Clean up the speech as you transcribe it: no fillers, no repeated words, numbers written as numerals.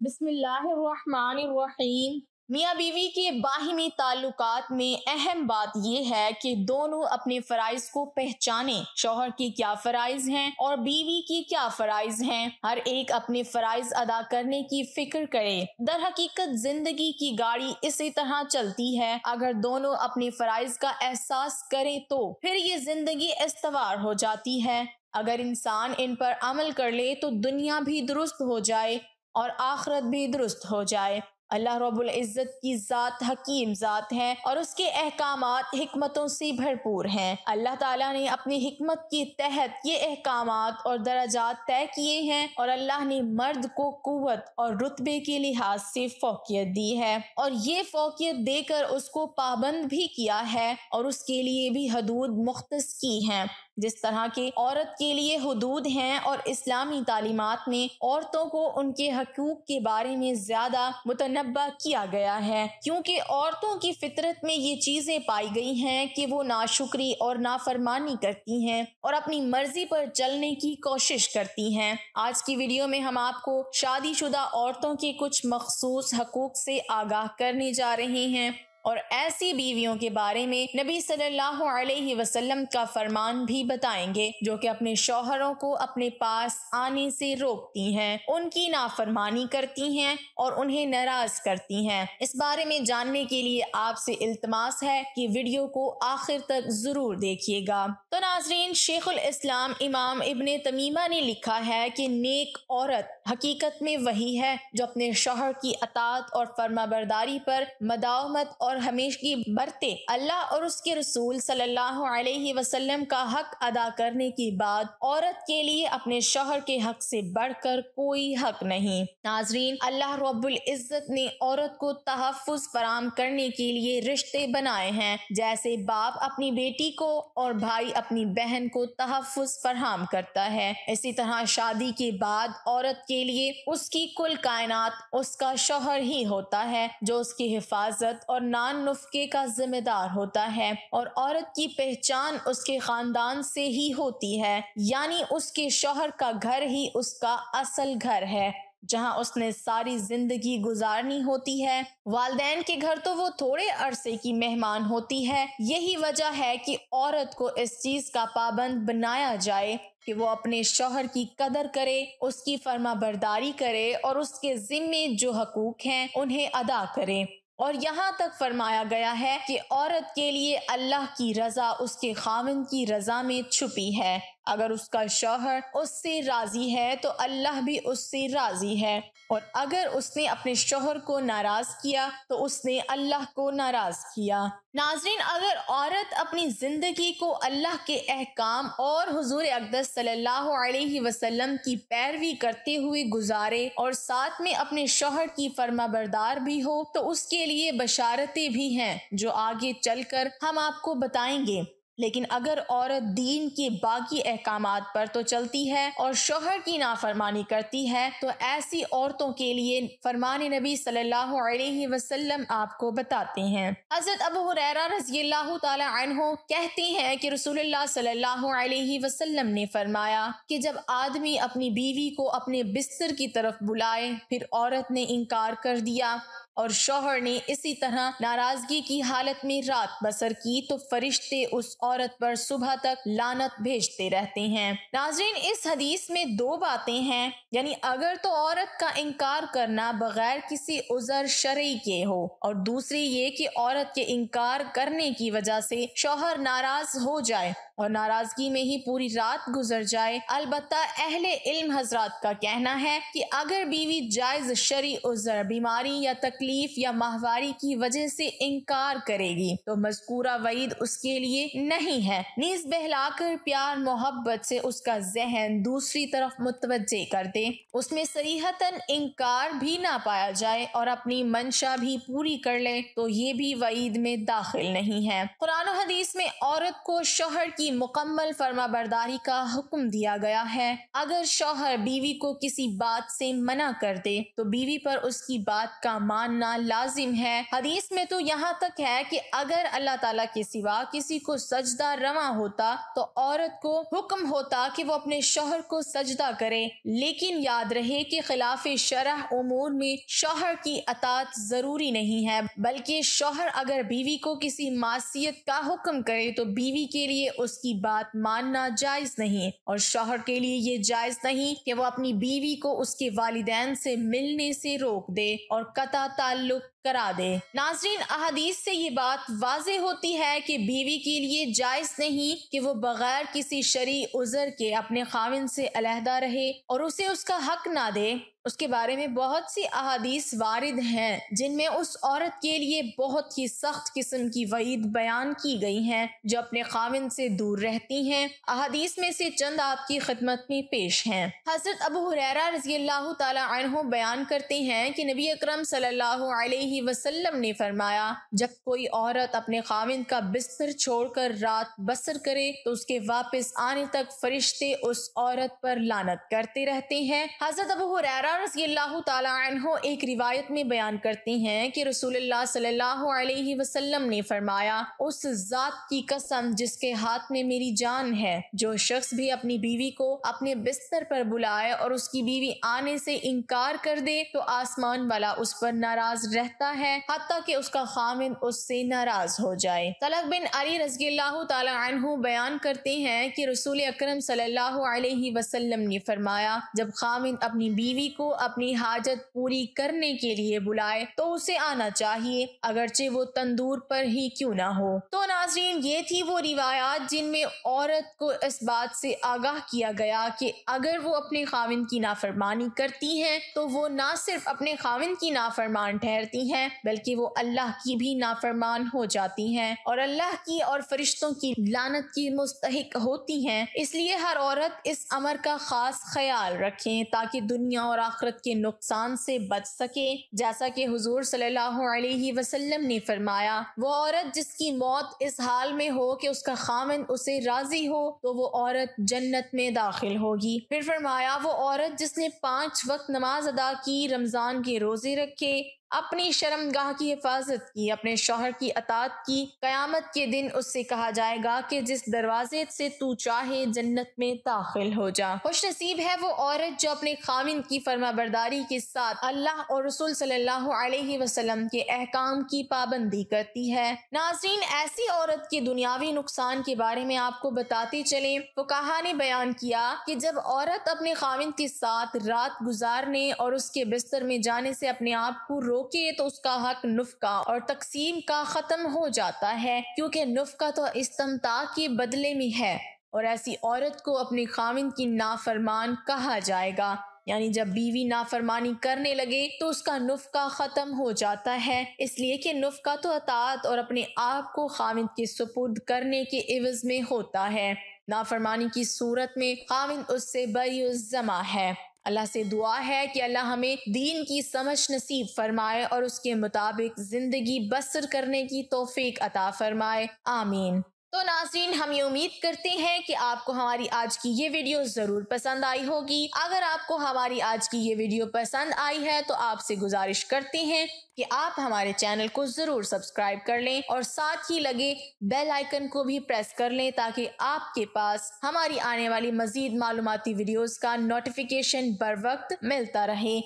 بسم اللہ الرحمن الرحیم۔ میاں بیوی کے باہمی تعلقات میں اہم بات یہ ہے کہ دونوں اپنے فرائض کو پہچانیں۔ شوہر کی کیا فرائض ہیں اور بیوی کی کیا فرائض ہیں، ہر ایک اپنے فرائض ادا کرنے کی فکر کرے۔ در حقیقت زندگی کی گاڑی اسی طرح چلتی ہے، اگر دونوں اپنے فرائض کا احساس کریں تو پھر یہ زندگی استوار ہو جاتی ہے۔ اگر انسان ان پر عمل کر لے تو دنیا بھی درست ہو جائے اور آخرت بھی درست ہو جائے۔ اللہ رب العزت کی ذات حکیم ذات ہے اور اس کے احکامات حکمتوں سے بھرپور ہیں۔ اللہ تعالیٰ نے اپنی حکمت کے تحت یہ احکامات اور درجات طے کیے ہیں، اور اللہ نے مرد کو قوت اور رتبے کے لحاظ سے فوقیت دی ہے، اور یہ فوقیت دے کر اس کو پابند بھی کیا ہے اور اس کے لیے بھی حدود مختص کی ہیں، جس طرح کے عورت کے لیے حدود ہیں۔ اور اسلامی تعلیمات میں عورتوں کو ان کے حقوق کے بارے میں زیادہ متنبہ کیا گیا ہے، کیونکہ عورتوں کی فطرت میں یہ چیزیں پائی گئی ہیں کہ وہ ناشکری اور نافرمانی کرتی ہیں اور اپنی مرضی پر چلنے کی کوشش کرتی ہیں۔ آج کی ویڈیو میں ہم آپ کو شادی شدہ عورتوں کے کچھ مخصوص حقوق سے آگاہ کرنے جا رہے ہیں، اور ایسی بیویوں کے بارے میں نبی صلی اللہ علیہ وسلم کا فرمان بھی بتائیں گے جو کہ اپنے شوہروں کو اپنے پاس آنے سے روکتی ہیں، ان کی نافرمانی کرتی ہیں اور انہیں ناراض کرتی ہیں۔ اس بارے میں جاننے کے لیے آپ سے التماس ہے کہ ویڈیو کو آخر تک ضرور دیکھیے گا۔ تو ناظرین، شیخ الاسلام امام ابن تیمیہ نے لکھا ہے کہ نیک عورت حقیقت میں وہی ہے جو اپنے شوہر کی اطاعت اور فرما برداری پر مداومت اور ہمیشگی برتے، اللہ اور اس کے رسول صلی اللہ علیہ وسلم کا حق ادا کرنے کے بعد عورت کے لیے اپنے شوہر کے حق سے بڑھ کر کوئی حق نہیں۔ ناظرین، اللہ رب العزت نے عورت کو تحفظ فراہم کرنے کے لیے رشتے بنائے ہیں، جیسے باپ اپنی بیٹی کو اور بھائی اپنی بہن کو تحفظ فراہم کرتا ہے، اسی طرح شادی کے بعد عورت کے لیے اس کی کل کائنات اس کا شوہر ہی ہوتا ہے، جو اس کی حفاظت اور نفقے کا ذمہ دار ہوتا ہے، اور عورت کی پہچان اس کے خاندان سے ہی ہوتی ہے، یعنی اس کے شوہر کا گھر ہی اس کا اصل گھر ہے جہاں اس نے ساری زندگی گزارنی ہوتی ہے۔ والدین کے گھر تو وہ تھوڑے عرصے کی مہمان ہوتی ہے، یہی وجہ ہے کہ عورت کو اس چیز کا پابند بنایا جائے کہ وہ اپنے شوہر کی قدر کرے، اس کی فرما برداری کرے اور اس کے ذمے جو حقوق ہیں انہیں ادا کرے۔ اور یہاں تک فرمایا گیا ہے کہ عورت کے لیے اللہ کی رضا اس کے خاوند کی رضا میں چھپی ہے، اگر اس کا شوہر اس سے راضی ہے تو اللہ بھی اس سے راضی ہے، اور اگر اس نے اپنے شوہر کو ناراض کیا تو اس نے اللہ کو ناراض کیا۔ ناظرین، اگر عورت اپنی زندگی کو اللہ کے احکام اور حضور اقدس صلی اللہ علیہ وسلم کی پیروی کرتے ہوئے گزارے اور ساتھ میں اپنے شوہر کی فرما بردار بھی ہو تو اس کے لیے بشارتیں بھی ہیں جو آگے چل کر ہم آپ کو بتائیں گے۔ لیکن اگر عورت دین کے باقی احکامات پر تو چلتی ہے اور شوہر کی نافرمانی کرتی ہے تو ایسی عورتوں کے لیے فرمان نبی صلی اللہ علیہ وسلم آپ کو بتاتے ہیں۔ حضرت ابو ہریرہ رضی اللہ تعالی عنہ کہتے ہیں کہ رسول اللہ صلی اللہ علیہ وسلم نے فرمایا کہ جب آدمی اپنی بیوی کو اپنے بستر کی طرف بلائے، پھر عورت نے انکار کر دیا اور شوہر نے اسی طرح ناراضگی کی حالت میں رات بسر کی، تو فرشتے اس عورت پر صبح تک لعنت بھیجتے رہتے ہیں۔ ناظرین، اس حدیث میں دو باتیں ہیں، یعنی اگر تو عورت کا انکار کرنا بغیر کسی عذر شرعی کے ہو، اور دوسری یہ کہ عورت کے انکار کرنے کی وجہ سے شوہر ناراض ہو جائے اور ناراضگی میں ہی پوری رات گزر جائے۔ البتہ اہل علم حضرات کا کہنا ہے کہ اگر بیوی جائز شرعی عذر، بیماری یا تکلیف یا ماہواری کی وجہ سے انکار کرے گی تو مذکورہ وعید اس کے لیے نہیں ہے، نیز بہلا کر پیار محبت سے اس کا ذہن دوسری طرف متوجہ کر دے، اس میں صریحتاً انکار بھی نہ پایا جائے اور اپنی منشا بھی پوری کر لے تو یہ بھی وعید میں داخل نہیں ہے۔ قرآن و حدیث میں عورت کو شوہر کی کی مکمل فرما برداری کا حکم دیا گیا ہے۔ اگر شوہر بیوی کو کسی بات سے منع کر دے تو بیوی پر اس کی بات کا ماننا لازم ہے۔ حدیث میں تو یہاں تک ہے کہ اگر اللہ تعالیٰ کے سوا کسی کو سجدہ روا ہوتا تو عورت کو حکم ہوتا کہ وہ اپنے شوہر کو سجدہ کرے، لیکن یاد رہے کہ خلاف شرع امور میں شوہر کی اطاعت ضروری نہیں ہے، بلکہ شوہر اگر بیوی کو کسی معصیت کا حکم کرے تو بیوی کے لیے اس کی بات ماننا جائز نہیں، اور شوہر کے لیے یہ جائز نہیں کہ وہ اپنی بیوی کو اس کے والدین سے ملنے سے روک دے اور قطع تعلق کرا دے۔ ناظرین، احادیث سے یہ بات واضح ہوتی ہے کہ بیوی کے لیے جائز نہیں کہ وہ بغیر کسی شرعی عذر کے اپنے خاوند سے علیحدہ رہے اور اسے اس کا حق نہ دے۔ اس کے بارے میں بہت سی احادیث وارد ہیں جن میں اس عورت کے لیے بہت ہی سخت قسم کی وعید بیان کی گئی ہیں جو اپنے خاوند سے دور رہتی ہیں۔ احادیث میں سے چند آپ کی خدمت میں پیش ہیں۔ حضرت ابو ہریرہ رضی اللہ تعالی عنہ بیان کرتے ہیں کہ نبی اکرم صلی اللہ علیہ وسلم نے فرمایا، جب کوئی عورت اپنے خاوند کا بستر چھوڑ کر رات بسر کرے تو اس کے واپس آنے تک فرشتے اس عورت پر لعنت کرتے رہتے ہیں۔ حضرت ابو ہریرہ رضی اللہ تعالی عنہ ایک روایت میں بیان کرتے ہیں کہ رسول اللہ صلی اللہ علیہ وسلم نے فرمایا، اس ذات کی قسم جس کے ہاتھ میں میری جان ہے، جو شخص بھی اپنی بیوی کو اپنے بستر پر بلائے اور اس کی بیوی آنے سے انکار کر دے تو آسمان والا اس پر ناراض رہتا ہے حتیٰ کہ اس کا خاوند اس سے ناراض ہو جائے۔ طلق بن علی رضی اللہ تعالی عنہ بیان کرتے ہیں کہ رسول اکرم صلی اللہ علیہ وسلم نے فرمایا، جب خاوند اپنی بیوی کو اپنی حاجت پوری کرنے کے لیے بلائے تو اسے آنا چاہیے، اگرچہ وہ تندور پر ہی کیوں نہ ہو۔ تو ناظرین، یہ تھی وہ روایات جن میں عورت کو اس بات سے آگاہ کیا گیا کہ اگر وہ اپنے خاوند کی نافرمانی کرتی ہیں تو وہ نہ صرف اپنے خاوند کی نافرمان ٹھہرتی ہیں بلکہ وہ اللہ کی بھی نافرمان ہو جاتی ہیں اور اللہ کی اور فرشتوں کی لعنت کی مستحق ہوتی ہیں۔ اس لیے ہر عورت اس امر کا خاص خیال رکھیں تاکہ دنیا اور آخرت کے نقصان سے بچ سکے، جیسا کہ حضور صلی اللہ علیہ وسلم نے فرمایا، وہ عورت جس کی موت اس حال میں ہو کہ اس کا خاوند اسے راضی ہو تو وہ عورت جنت میں داخل ہوگی۔ پھر فرمایا، وہ عورت جس نے 5 وقت نماز ادا کی، رمضان کے روزے رکھے، اپنی شرمگاہ کی حفاظت کی، اپنے شوہر کی اطاعت کی، قیامت کے دن اس سے کہا جائے گا کہ جس دروازے سے تو چاہے جنت میں داخل ہو جا۔ خوش نصیب ہے وہ عورت جو اپنے خاوند کی فرما برداری کے ساتھ اللہ اور رسول صلی اللہ علیہ وسلم کے احکام کی پابندی کرتی ہے۔ ناظرین، ایسی عورت کے دنیاوی نقصان کے بارے میں آپ کو بتاتے چلیں، فقہا نے بیان کیا کہ جب عورت اپنے خاوند کے ساتھ رات گزارنے اور اس کے بستر میں جانے سے اپنے آپ کو روکے تو اس کا حق نفقہ اور تقسیم کا ختم ہو جاتا ہے، کیونکہ نفقہ تو استمتاع کے بدلے میں ہے اور ایسی عورت کو اپنے خاوند کی نافرمان کہا جائے گا، یعنی جب بیوی نافرمانی کرنے لگے تو اس کا نفقہ ختم ہو جاتا ہے، اس لیے کہ نفقہ تو اطاعت اور اپنے آپ کو خاوند کے سپرد کرنے کے عوض میں ہوتا ہے۔ نافرمانی کی صورت میں خاوند اس سے بری الذمہ ہے۔ اللہ سے دعا ہے کہ اللہ ہمیں دین کی سمجھ نصیب فرمائے اور اس کے مطابق زندگی بسر کرنے کی توفیق عطا فرمائے، آمین۔ تو ناظرین، ہم یہ امید کرتے ہیں کہ آپ کو ہماری آج کی یہ ویڈیو ضرور پسند آئی ہوگی۔ اگر آپ کو ہماری آج کی یہ ویڈیو پسند آئی ہے تو آپ سے گزارش کرتے ہیں کہ آپ ہمارے چینل کو ضرور سبسکرائب کر لیں اور ساتھ ہی لگے بیل آئیکن کو بھی پریس کر لیں تاکہ آپ کے پاس ہماری آنے والی مزید معلوماتی ویڈیوز کا نوٹیفیکیشن بر وقت ملتا رہے۔